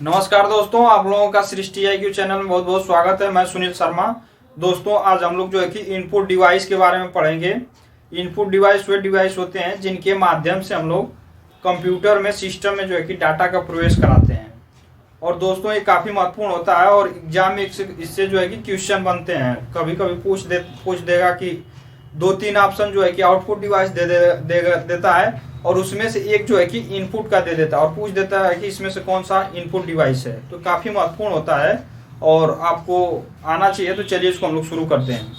नमस्कार दोस्तों, आप लोगों का सृष्टि IQ चैनल में बहुत बहुत स्वागत है। मैं सुनील शर्मा। दोस्तों, आज हम लोग जो है कि इनपुट डिवाइस के बारे में पढ़ेंगे। इनपुट डिवाइस वे डिवाइस होते हैं जिनके माध्यम से हम लोग कंप्यूटर में, सिस्टम में जो है कि डाटा का प्रवेश कराते हैं। और दोस्तों, ये काफ़ी महत्वपूर्ण होता है और एग्जाम में इससे जो है कि क्वेश्चन बनते हैं। कभी कभी पूछ देगा कि दो तीन ऑप्शन जो है कि आउटपुट डिवाइस देता है और उसमें से एक जो है कि इनपुट का दे देता है और पूछ देता है कि इसमें से कौन सा इनपुट डिवाइस है। तो काफ़ी महत्वपूर्ण होता है और आपको आना चाहिए। तो चलिए इसको हम लोग शुरू करते हैं।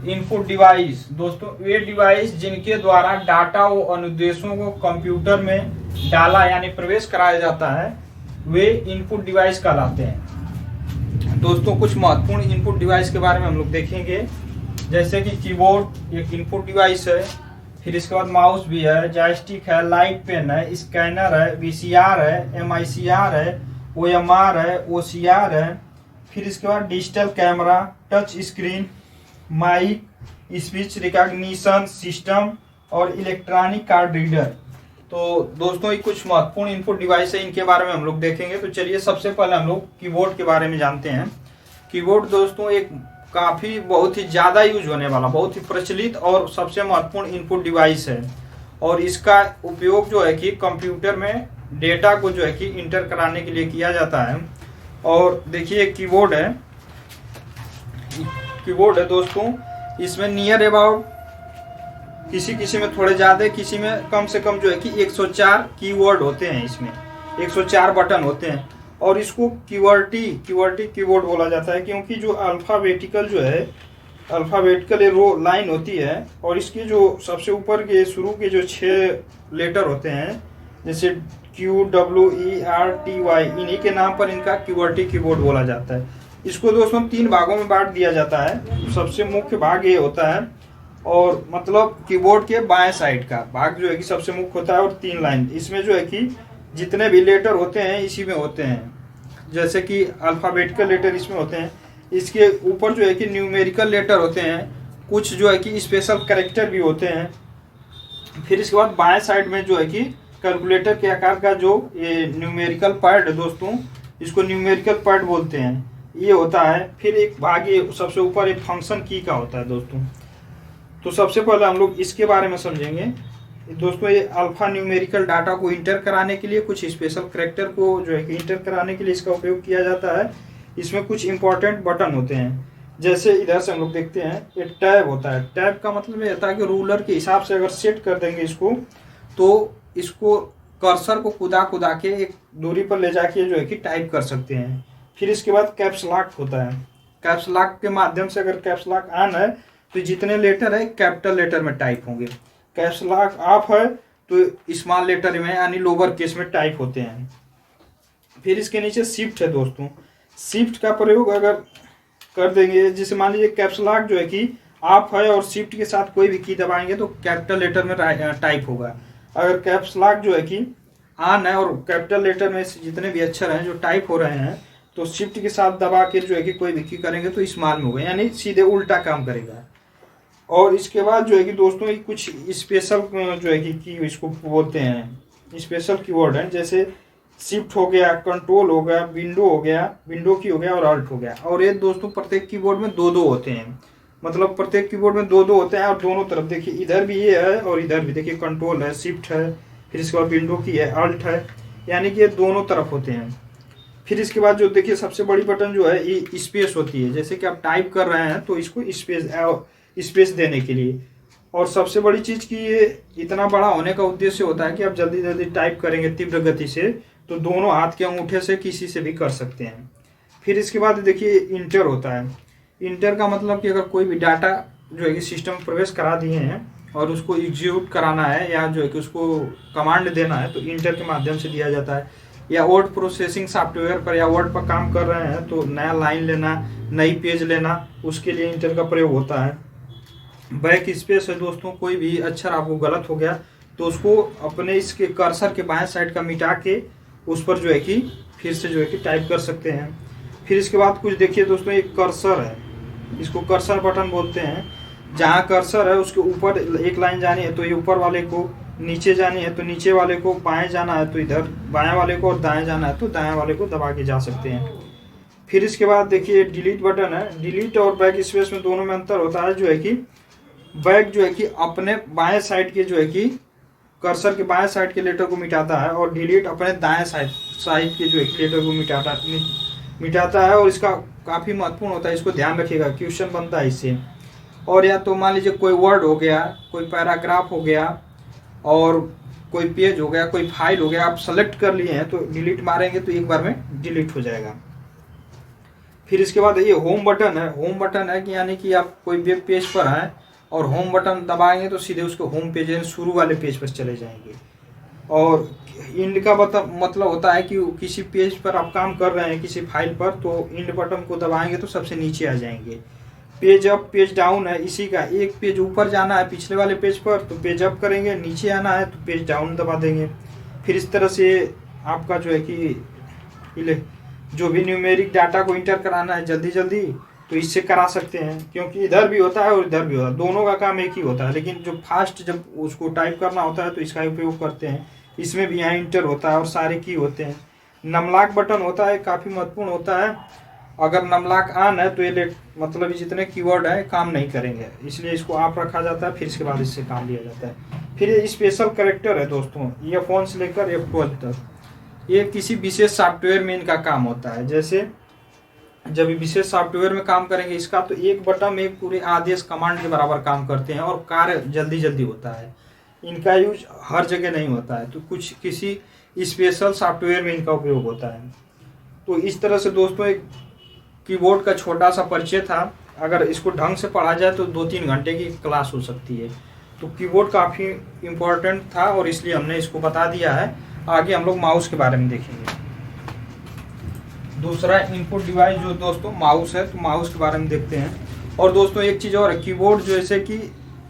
इनपुट डिवाइस दोस्तों, वे डिवाइस जिनके द्वारा डाटा व अनुदेशों को कंप्यूटर में डाला यानी प्रवेश कराया जाता है, वे इनपुट डिवाइस कहलाते हैं। दोस्तों, कुछ महत्वपूर्ण इनपुट डिवाइस के बारे में हम लोग देखेंगे, जैसे कि कीबोर्ड एक इनपुट डिवाइस है। फिर इसके बाद माउस भी है, जॉयस्टिक है, लाइट पेन है, स्कैनर है, VCR है, MICR है, OMR है, OCR है। फिर इसके बाद digital camera, touch screen, mic, speech recognition system और इलेक्ट्रॉनिक कार्ड रीडर। तो दोस्तों, ये कुछ महत्वपूर्ण इनपुट डिवाइस है, इनके बारे में हम लोग देखेंगे। तो चलिए सबसे पहले हम लोग कीबोर्ड के बारे में जानते हैं। कीबोर्ड दोस्तों एक काफ़ी बहुत ही ज़्यादा यूज होने वाला, बहुत ही प्रचलित और सबसे महत्वपूर्ण इनपुट डिवाइस है। और इसका उपयोग जो है कि कंप्यूटर में डेटा को जो है कि इंटर कराने के लिए किया जाता है। और देखिए कीबोर्ड है दोस्तों, इसमें नियर अबाउट किसी में थोड़े ज़्यादा, किसी में कम से कम जो है कि 104 कीवर्ड होते हैं। इसमें 104 बटन होते हैं और इसको क्यूआरटी कीबोर्ड बोला जाता है, क्योंकि जो अल्फ़ाबेटिकल रो लाइन होती है और इसके जो सबसे ऊपर के शुरू के जो 6 लेटर होते हैं, जैसे QWERTY, इन्हीं के नाम पर इनका क्यूआरटी कीबोर्ड बोला जाता है। इसको दोस्तों 3 भागों में बांट दिया जाता है। सबसे मुख्य भाग ये होता है, और मतलब कीबोर्ड के बाएं साइड का भाग जो है कि सबसे मुख्य होता है, और 3 लाइन इसमें जो है कि जितने भी लेटर होते हैं इसी में होते हैं। जैसे कि अल्फ़ाबेटिकल लेटर इसमें होते हैं, इसके ऊपर जो है कि न्यूमेरिकल लेटर होते हैं, कुछ जो है कि स्पेशल कैरेक्टर भी होते हैं। फिर इसके बाद बाएं साइड में जो है कि कैलकुलेटर के आकार का जो ये न्यूमेरिकल पैड है दोस्तों, इसको न्यूमेरिकल पैड बोलते हैं, ये होता है। फिर एक भाग ये सबसे ऊपर एक फंक्शन की का होता है दोस्तों। तो सबसे पहले हम लोग इसके बारे में समझेंगे दोस्तों। ये अल्फा न्यूमेरिकल डाटा को इंटर कराने के लिए, कुछ स्पेशल कैरेक्टर को जो है कि इंटर कराने के लिए इसका उपयोग किया जाता है। इसमें कुछ इंपॉर्टेंट बटन होते हैं, जैसे इधर से हम लोग देखते हैं ये टैब होता है। टैब का मतलब ये होता है कि रूलर के हिसाब से अगर सेट कर देंगे इसको, तो इसको कर्सर को कुदा के एक दूरी पर ले जाके जो है कि टाइप कर सकते हैं। फिर इसके बाद कैप्स लॉक होता है। कैप्स लॉक के माध्यम से अगर कैप्स लॉक ऑन है तो जितने लेटर है कैपिटल लेटर में टाइप होंगे, कैप्स लॉक ऑफ है तो स्मॉल लेटर में यानी लोअर केस में टाइप होते हैं। फिर इसके नीचे शिफ्ट है दोस्तों। शिफ्ट का प्रयोग अगर कर देंगे, जैसे मान लीजिए कैप्स लॉक जो है कि ऑफ है और शिफ्ट के साथ कोई भी की दबाएंगे तो कैपिटल लेटर में टाइप होगा। अगर कैप्स लॉक जो है कि ऑन है और कैपिटल लेटर में जितने भी अक्षर हैं जो टाइप हो रहे हैं, तो शिफ्ट के साथ दबा के जो है कि कोई भी की करेंगे तो स्मॉल में होगा, यानी सीधे उल्टा काम करेगा। और इसके बाद जो है कि दोस्तों ये कुछ स्पेशल जो है कि इसको बोलते हैं स्पेशल कीवर्ड हैं, जैसे शिफ्ट हो गया, कंट्रोल हो गया, विंडो की हो गया और अल्ट हो गया। और ये दोस्तों प्रत्येक कीबोर्ड में 2-2 होते हैं, मतलब प्रत्येक कीबोर्ड में 2-2 होते हैं। और दोनों तरफ देखिए, इधर भी ये है और इधर भी देखिए, कंट्रोल है, शिफ्ट है, फिर इसके बाद विंडो की है, अल्ट है, यानी कि ये दोनों तरफ होते हैं। फिर इसके बाद जो देखिए सबसे बड़ी बटन जो है ये स्पेस होती है, जैसे कि आप टाइप कर रहे हैं तो इसको स्पेस देने के लिए। और सबसे बड़ी चीज़ कि ये इतना बड़ा होने का उद्देश्य होता है कि आप जल्दी जल्दी टाइप करेंगे तीव्र गति से तो दोनों हाथ के अंगूठे से किसी से भी कर सकते हैं। फिर इसके बाद देखिए इंटर होता है। इंटर का मतलब कि अगर कोई भी डाटा जो है कि सिस्टम में प्रवेश करा दिए हैं और उसको एग्जीक्यूट कराना है या जो है कि उसको कमांड देना है तो इंटर के माध्यम से दिया जाता है। या वर्ड प्रोसेसिंग सॉफ्टवेयर पर या वर्ड पर काम कर रहे हैं तो नया लाइन लेना, नई पेज लेना, उसके लिए इंटर का प्रयोग होता है। बैक स्पेस है दोस्तों, कोई भी अक्षर आपको गलत हो गया तो उसको अपने इसके कर्सर के बाएं साइड का मिटा के उस पर जो है कि फिर से जो है कि टाइप कर सकते हैं। फिर इसके बाद कुछ देखिए दोस्तों, एक कर्सर है, इसको कर्सर बटन बोलते हैं। जहाँ कर्सर है उसके ऊपर एक लाइन जानी है तो ये ऊपर वाले को नीचे जानी है तो नीचे वाले को, बाएं जाना है तो इधर बाएं वाले को, और दाएं जाना है तो दाएं वाले को दबा के जा सकते हैं। फिर इसके बाद देखिए डिलीट बटन है। डिलीट और बैक स्पेस में दोनों में अंतर होता है, जो है कि बैक जो है कि अपने बाएं साइड के जो है कि कर्सर के बाएं साइड के लेटर को मिटाता है, और डिलीट अपने दाएं साइड के जो है कि लेटर को मिटाता है। और इसका काफ़ी महत्वपूर्ण होता है, इसको ध्यान रखिएगा, क्वेश्चन बनता है इससे। और या तो मान लीजिए कोई वर्ड हो गया, कोई पैराग्राफ हो गया, और कोई पेज हो गया, कोई फाइल हो गया, आप सेलेक्ट कर लिए हैं तो डिलीट मारेंगे तो एक बार में डिलीट हो जाएगा। फिर इसके बाद ये होम बटन है। होम बटन है कि यानी कि आप कोई वेब पेज पर हैं और होम बटन दबाएंगे तो सीधे उसको होम पेज यानी शुरू वाले पेज पर चले जाएंगे। और इंड का मतलब होता है कि किसी पेज पर आप काम कर रहे हैं, किसी फाइल पर, तो इंड बटन को दबाएंगे तो सबसे नीचे आ जाएंगे। पेज अप पेज डाउन है इसी का, एक पेज ऊपर जाना है पिछले वाले पेज पर तो पेज अप करेंगे, नीचे आना है तो पेज डाउन दबा देंगे। फिर इस तरह से आपका जो है कि जो भी न्यूमेरिक डाटा को इंटर कराना है जल्दी जल्दी तो इससे करा सकते हैं, क्योंकि इधर भी होता है और इधर भी होता है, दोनों का काम एक ही होता है। लेकिन जो फास्ट जब उसको टाइप करना होता है तो इसका उपयोग करते हैं। इसमें भी यहाँ इंटर होता है और सारे की होते हैं। नमलाक बटन होता है, काफ़ी महत्वपूर्ण होता है। अगर नमलाक ऑन है तो ये मतलब जितने कीवर्ड है काम नहीं करेंगे, इसलिए इसको आप रखा जाता है, फिर इसके बाद इससे काम लिया जाता है। फिर ये स्पेशल करेक्टर है दोस्तों, F1 से लेकर F12 तक। ये किसी विशेष सॉफ्टवेयर में इनका काम होता है। जैसे जब विशेष सॉफ्टवेयर में काम करेंगे इसका, तो एक बटन में पूरे आदेश कमांड के बराबर काम करते हैं और कार्य जल्दी जल्दी होता है। इनका यूज हर जगह नहीं होता है, तो कुछ किसी स्पेशल सॉफ्टवेयर में इनका उपयोग होता है। तो इस तरह से दोस्तों एक कीबोर्ड का छोटा सा परिचय था। अगर इसको ढंग से पढ़ा जाए तो 2-3 घंटे की क्लास हो सकती है। तो कीबोर्ड काफ़ी इम्पोर्टेंट था और इसलिए हमने इसको बता दिया है। आगे हम लोग माउस के बारे में देखेंगे। दूसरा इनपुट डिवाइस जो दोस्तों माउस है, तो माउस के बारे में देखते हैं। और दोस्तों एक चीज़ और है, कीबोर्ड जैसे कि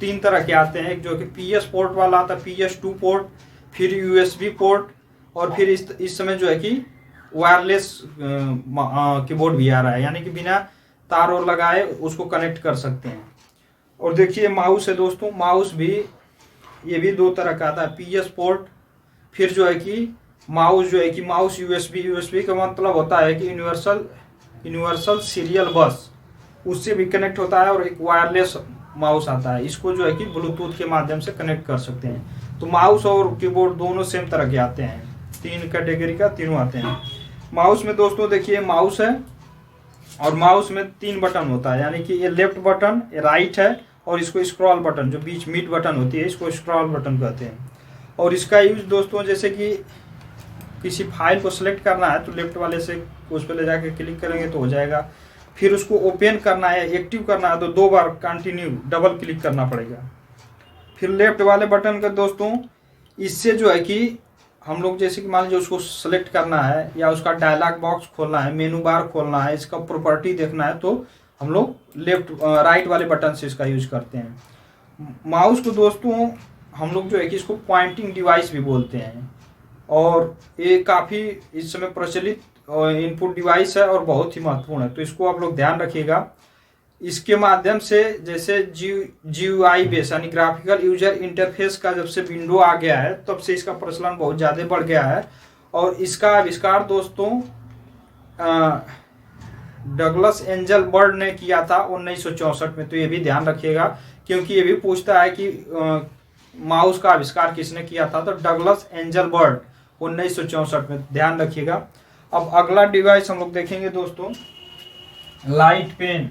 3 तरह के आते हैं। एक जो कि PS पोर्ट वाला आता है, PS2 पोर्ट, फिर USB पोर्ट, और फिर इस समय जो है कि वायरलेस कीबोर्ड भी आ रहा है, यानी कि बिना तार और लगाए उसको कनेक्ट कर सकते हैं। और देखिए माउस है दोस्तों, माउस भी ये भी 2 तरह का आता है, PS पोर्ट, फिर जो है कि माउस जो है कि माउस USB का मतलब होता है कि यूनिवर्सल सीरियल बस, उससे भी कनेक्ट होता है। और एक वायरलेस माउस आता है, इसको जो है कि ब्लूटूथ के माध्यम से कनेक्ट कर सकते हैं। तो माउस और कीबोर्ड दोनों सेम तरह के आते हैं, 3 कैटेगरी का तीनों आते हैं। माउस में दोस्तों देखिए माउस है, और माउस में 3 बटन होता है, यानी कि ये लेफ्ट बटन, ये राइट है, और इसको स्क्रॉल बटन, जो बीच मिड बटन होती है इसको स्क्रॉल बटन कहते हैं। और इसका यूज दोस्तों जैसे कि किसी फाइल को सिलेक्ट करना है तो लेफ्ट वाले से उस पर ले जाके क्लिक करेंगे तो हो जाएगा। फिर उसको ओपन करना है, एक्टिव करना है तो 2 बार कंटिन्यू डबल क्लिक करना पड़ेगा। फिर लेफ्ट वाले बटन का दोस्तों, इससे जो है कि हम लोग जैसे कि मान लीजिए उसको सेलेक्ट करना है या उसका डायलॉग बॉक्स खोलना है, मेनू बार खोलना है, इसका प्रॉपर्टी देखना है, तो हम लोग राइट वाले बटन से इसका यूज करते हैं। माउस को दोस्तों हम लोग जो है कि इसको पॉइंटिंग डिवाइस भी बोलते हैं, और ये काफ़ी इस समय प्रचलित इनपुट डिवाइस है और बहुत ही महत्वपूर्ण है, तो इसको आप लोग ध्यान रखिएगा। इसके माध्यम से जैसे GUI बेस यानी ग्राफिकल यूजर इंटरफेस का जब से विंडो आ गया है तब से इसका प्रचलन बहुत ज़्यादा बढ़ गया है। और इसका आविष्कार दोस्तों डगलस एंजल बर्ड ने किया था 1964 में, तो ये भी ध्यान रखिएगा, क्योंकि ये भी पूछता है कि माउस का आविष्कार किसने किया था, तो डगलस एंजल बर्ड 1964 में, ध्यान रखिएगा। अब अगला डिवाइस हम लोग देखेंगे दोस्तों, लाइट पेन।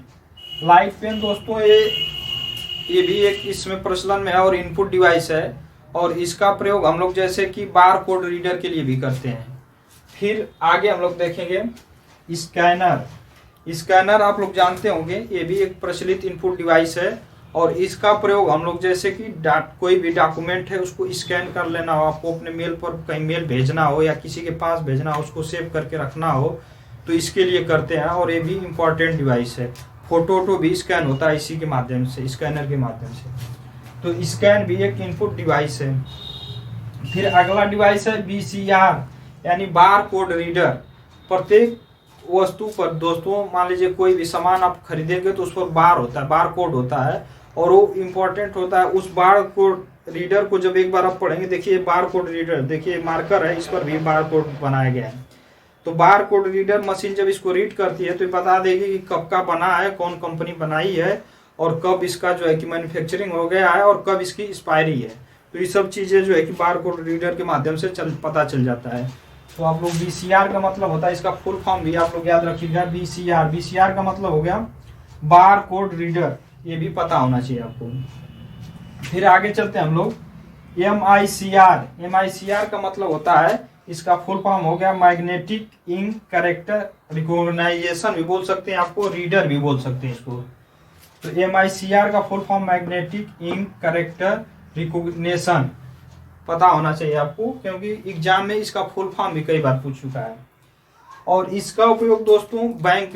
लाइट पेन दोस्तों ये भी एक इसमें प्रचलन में है और इनपुट डिवाइस है, और इसका प्रयोग हम लोग जैसे कि बार कोड रीडर के लिए भी करते हैं। फिर आगे हम लोग देखेंगे स्कैनर। स्कैनर आप लोग जानते होंगे, ये भी एक प्रचलित इनपुट डिवाइस है, और इसका प्रयोग हम लोग जैसे कि कोई भी डॉक्यूमेंट है उसको स्कैन कर लेना हो, आपको अपने मेल पर कहीं मेल भेजना हो या किसी के पास भेजना हो, उसको सेव करके रखना हो, तो इसके लिए करते हैं। और ये भी इम्पोर्टेंट डिवाइस है। फोटो भी स्कैन होता है इसी के माध्यम से, स्कैनर के माध्यम से, तो स्कैन भी एक इनपुट डिवाइस है। फिर अगला डिवाइस है BCR यानी बार कोड रीडर। प्रत्येक वस्तु पर दोस्तों मान लीजिए कोई भी सामान आप खरीदेंगे तो उस पर बार होता है, बार कोड होता है, और वो इम्पोर्टेंट होता है। उस बार कोड रीडर को जब एक बार आप पढ़ेंगे, देखिए बार कोड रीडर, देखिए मार्कर है, इस पर भी बार कोड बनाया गया है। तो बार कोड रीडर मशीन जब इसको रीड करती है तो ये बता देगी कि कब का बना है, कौन कंपनी बनाई है, और कब इसका जो है कि मैन्युफैक्चरिंग हो गया है, और कब इसकी एक्सपायरी है। तो ये सब चीज़ें जो है कि बार कोड रीडर के माध्यम से पता चल जाता है। तो आप लोग VCR का मतलब होता है, इसका फुल फॉर्म भी आप लोग याद रखिएगा, VCR का मतलब हो गया बार कोड रीडर, ये भी पता होना चाहिए आपको। फिर आगे चलते हैं हम लोग, MICR का मतलब होता है, इसका फुल फॉर्म हो गया मैग्नेटिक इंक कैरेक्टर रिकॉग्नाइजेशन भी बोल सकते हैं, आपको रीडर भी बोल सकते हैं इसको। तो MICR का full form magnetic ink character recognition पता होना चाहिए आपको, क्योंकि एग्जाम में इसका फुल फॉर्म भी कई बार पूछ चुका है। और इसका उपयोग दोस्तों बैंक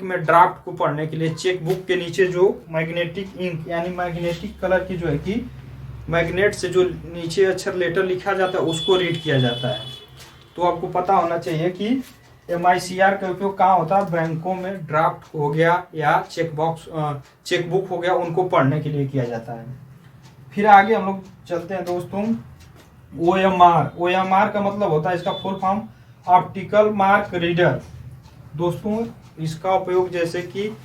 में ड्राफ्ट को पढ़ने के लिए, चेक बुक के नीचे जो मैग्नेटिक इंक यानी मैग्नेटिक कलर की जो है कि मैग्नेट से जो नीचे अक्षर लेटर लिखा जाता है उसको रीड किया जाता है। तो आपको पता होना चाहिए कि MICR का उपयोग कहाँ होता है, बैंकों में ड्राफ्ट हो गया या चेकबुक हो गया, उनको पढ़ने के लिए किया जाता है। फिर आगे हम लोग चलते हैं दोस्तों, OMR का मतलब होता है, इसका full form optical mark reader. दोस्तों इसका उपयोग जैसे कि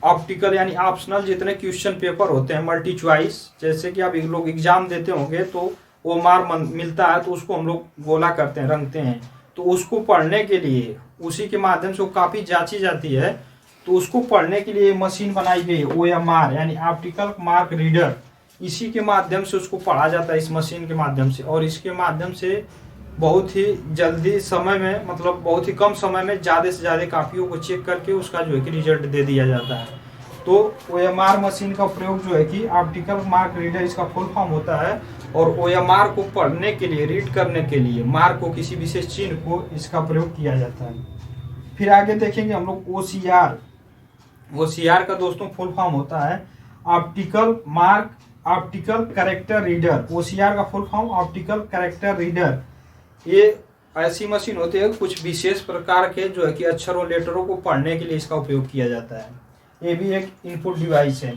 ऑप्टिकल यानी ऑप्शनल जितने क्वेश्चन पेपर होते हैं मल्टी चॉइस, जैसे कि आप लोग एग्जाम देते होंगे तो OMR मिलता है, तो उसको हम लोग गोला करते हैं, रंगते हैं। तो उसको पढ़ने के लिए उसी के माध्यम से वो काफ़ी जांची जाती है, तो उसको पढ़ने के लिए मशीन बनाई गई OMR यानी ऑप्टिकल मार्क रीडर। इसी के माध्यम से उसको पढ़ा जाता है, इस मशीन के माध्यम से, और इसके माध्यम से बहुत ही जल्दी समय में, मतलब बहुत ही कम समय में ज़्यादा से ज़्यादा कापियों को चेक करके उसका जो है कि रिजल्ट दे दिया जाता है। तो OMR मशीन का प्रयोग जो है कि ऑप्टिकल मार्क रीडर इसका फुल फॉर्म होता है, और OMR को पढ़ने के लिए, रीड करने के लिए, मार्क को, किसी विशेष चिन्ह को, इसका प्रयोग किया जाता है। फिर आगे देखेंगे हम लोग OCR का दोस्तों फुल फॉर्म होता है ऑप्टिकल कैरेक्टर रीडर। OCR का full form optical character reader. ये ऐसी मशीन होती है, कुछ विशेष प्रकार के जो है कि अक्षरों लेटरों को पढ़ने के लिए इसका उपयोग किया जाता है। ये भी एक इनपुट डिवाइस है।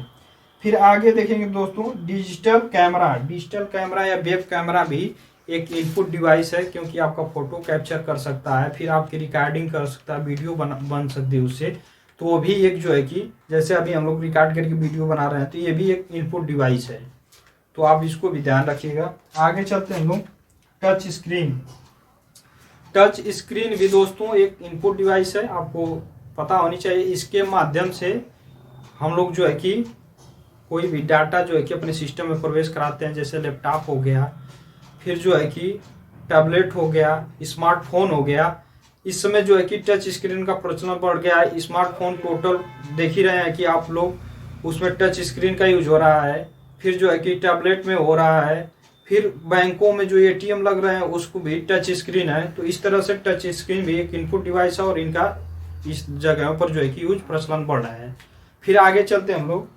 फिर आगे देखेंगे दोस्तों, डिजिटल कैमरा या वेब कैमरा भी एक इनपुट डिवाइस है, क्योंकि आपका फोटो कैप्चर कर सकता है, फिर आपकी रिकॉर्डिंग कर सकता है, वीडियो बन सकती है उससे। तो वो भी एक जो है कि जैसे अभी हम लोग रिकॉर्ड करके वीडियो बना रहे हैं, तो ये भी एक इनपुट डिवाइस है। तो आप इसको भी ध्यान रखिएगा। आगे चलते हैं हम लोग, टच स्क्रीन भी दोस्तों एक इनपुट डिवाइस है, आपको पता होनी चाहिए। इसके माध्यम से हम लोग जो है कि कोई भी डाटा जो है कि अपने सिस्टम में प्रवेश कराते हैं, जैसे लैपटॉप हो गया, फिर जो है कि टैबलेट हो गया, स्मार्टफोन हो गया। इस समय जो है कि टच स्क्रीन का प्रचलन बढ़ गया है। स्मार्टफोन टोटल देख ही रहे हैं कि आप लोग, उसमें टच स्क्रीन का यूज हो रहा है, फिर जो है कि टैबलेट में हो रहा है, फिर बैंकों में जो ATM लग रहे हैं उसको भी टच स्क्रीन है। तो इस तरह से टच स्क्रीन भी एक इनपुट डिवाइस है, और इनका इस जगह पर जो है कि यूज प्रचलन बढ़ रहा है। फिर आगे चलते हैं हम लोग,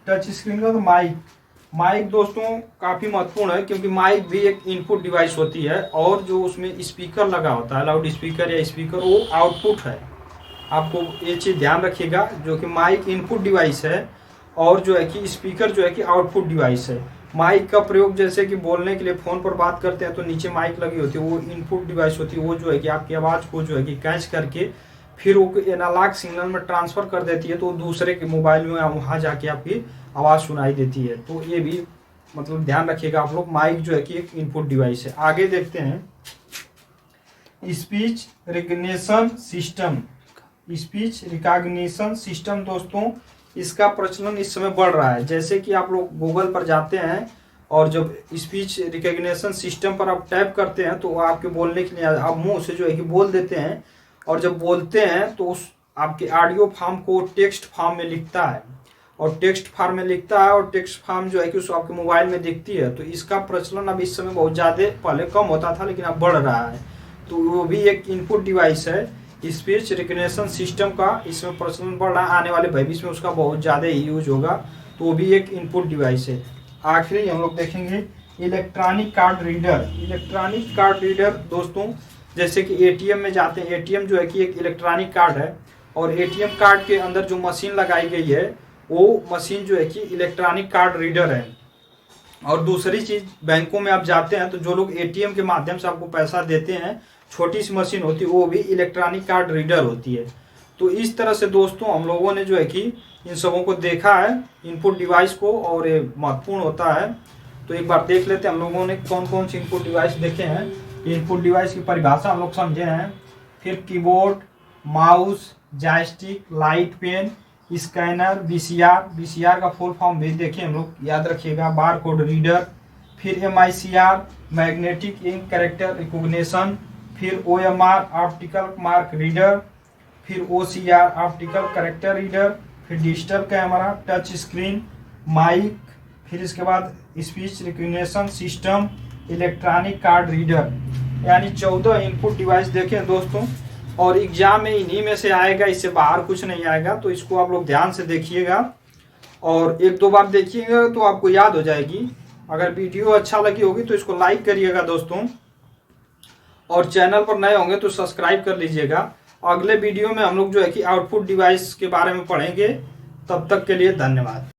टच स्क्रीन का तो माइक दोस्तों काफ़ी महत्वपूर्ण है, क्योंकि माइक भी एक इनपुट डिवाइस होती है, और जो उसमें स्पीकर लगा होता है, लाउड स्पीकर या स्पीकर, वो आउटपुट है। आपको ये चीज़ ध्यान रखिएगा, जो कि माइक इनपुट डिवाइस है, और जो है कि स्पीकर जो है कि आउटपुट डिवाइस है। माइक का प्रयोग जैसे कि बोलने के लिए, फ़ोन पर बात करते हैं तो नीचे माइक लगी होती है, वो इनपुट डिवाइस होती है। वो जो है कि आपकी आवाज़ को जो है कि कैच करके फिर वो एनालॉग सिग्नल में ट्रांसफ़र कर देती है, तो दूसरे के मोबाइल में वहाँ जाके आपकी आवाज़ सुनाई देती है। तो ये भी मतलब ध्यान रखिएगा आप लोग, माइक जो है कि एक इनपुट डिवाइस है। आगे देखते हैं, स्पीच रिकॉग्निशन सिस्टम दोस्तों, इसका प्रचलन इस समय बढ़ रहा है। जैसे कि आप लोग गूगल पर जाते हैं, और जब स्पीच रिकॉग्निशन सिस्टम पर आप टाइप करते हैं तो आपके बोलने के लिए आप मुंह से जो है कि बोल देते हैं, और जब बोलते हैं तो उस आपके ऑडियो फॉर्म को टेक्स्ट फॉर्म में लिखता है, और टेक्स्ट फॉर्म जो है कि उसको आपके मोबाइल में दिखती है। तो इसका प्रचलन अब इस समय बहुत ज़्यादा, पहले कम होता था लेकिन अब बढ़ रहा है। तो वो भी एक इनपुट डिवाइस है, स्पीच रिकॉग्निशन सिस्टम का इसमें प्रचलन बढ़ रहा है। आने वाले भविष्य में उसका बहुत ज़्यादा यूज होगा, तो वो भी एक इनपुट डिवाइस है। आखिरी हम लोग देखेंगे इलेक्ट्रॉनिक कार्ड रीडर दोस्तों, जैसे कि ATM में जाते हैं, ATM जो है कि एक इलेक्ट्रॉनिक कार्ड है, और ATM कार्ड के अंदर जो मशीन लगाई गई है वो मशीन जो है कि इलेक्ट्रॉनिक कार्ड रीडर है। और दूसरी चीज, बैंकों में आप जाते हैं तो जो लोग एटीएम के माध्यम से आपको पैसा देते हैं, छोटी सी मशीन होती है, वो भी इलेक्ट्रॉनिक कार्ड रीडर होती है। तो इस तरह से दोस्तों हम लोगों ने जो है कि इन सबों को देखा है, इनपुट डिवाइस को, और ये महत्वपूर्ण होता है। तो एक बार देख लेते हैं हम लोगों ने कौन कौन से इनपुट डिवाइस देखे हैं। इनपुट डिवाइस की परिभाषा हम लोग समझे हैं, फिर keyboard, mouse, joystick, light pen, scanner, VCR का फुल फॉर्म भी देखें हम लोग, याद रखिएगा, बार कोड रीडर, फिर MICR, magnetic ink character recognition, फिर ओएमआर, ऑप्टिकल मार्क रीडर, फिर ओसीआर, ऑप्टिकल कैरेक्टर रीडर, फिर digital camera, touch screen, mic, फिर इसके बाद speech recognition system, electronic card reader. यानी 14 इनपुट डिवाइस देखें दोस्तों, और एग्जाम में इन्हीं में से आएगा, इससे बाहर कुछ नहीं आएगा। तो इसको आप लोग ध्यान से देखिएगा और एक दो बार देखिएगा तो आपको याद हो जाएगी। अगर वीडियो अच्छा लगी होगी तो इसको लाइक करिएगा दोस्तों, और चैनल पर नए होंगे तो सब्सक्राइब कर लीजिएगा। अगले वीडियो में हम लोग जो है कि आउटपुट डिवाइस के बारे में पढ़ेंगे। तब तक के लिए धन्यवाद।